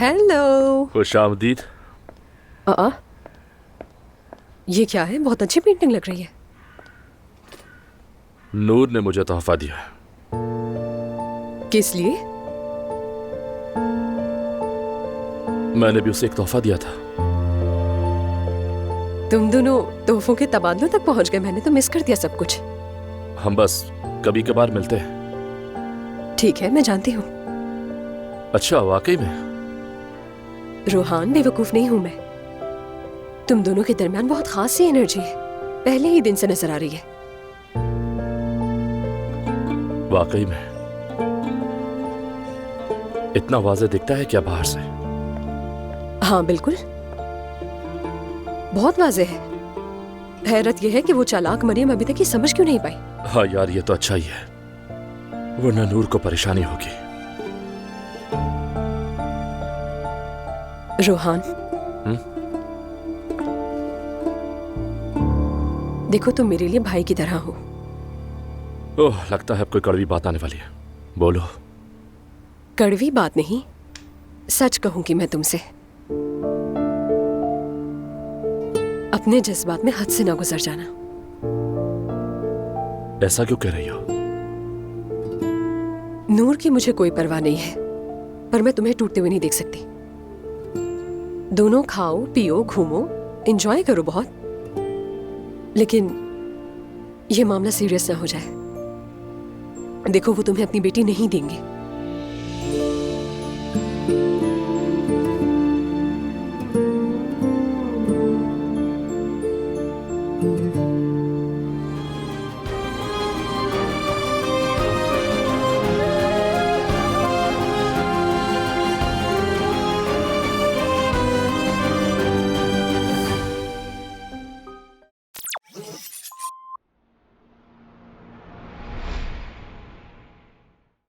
Hello. खुशामदीद। ये क्या है? बहुत अच्छी पेंटिंग लग रही है। नूर ने मुझे तोहफा दिया है। किस लिए? मैंने भी उसे एक तोहफा दिया था। तुम दोनों तोहफों के तबादलों तक पहुंच गए। मैंने तो मिस कर दिया सब कुछ। हम बस कभी कभार मिलते हैं। ठीक है, मैं जानती हूँ। अच्छा, वाकई में? रोहान, बेवकूफ नहीं हूं मैं। तुम दोनों के दरमियान बहुत खास सी एनर्जी है, पहले ही दिन से नजर आ रही है। वाकई में? इतना वाज़ेह दिखता है क्या बाहर से? हाँ बिल्कुल, बहुत वाज़ेह है। हैरत यह है कि वो चालाक मरियम अभी तक ये समझ क्यों नहीं पाई। हाँ यार, ये तो अच्छा ही है, वरना नूर को परेशानी होगी। रोहान, देखो तुम मेरे लिए भाई की तरह हो। ओह, लगता है अब कोई कड़वी बात आने वाली है। बोलो। कड़वी बात नहीं, सच कहूंगी मैं तुमसे। अपने जज्बात में हद से ना गुजर जाना। ऐसा क्यों कह रही हो? नूर की मुझे कोई परवाह नहीं है, पर मैं तुम्हें टूटते हुए नहीं देख सकती। दोनों खाओ, पियो, घूमो, एंजॉय करो बहुत, लेकिन यह मामला सीरियस ना हो जाए। देखो, वो तुम्हें अपनी बेटी नहीं देंगे।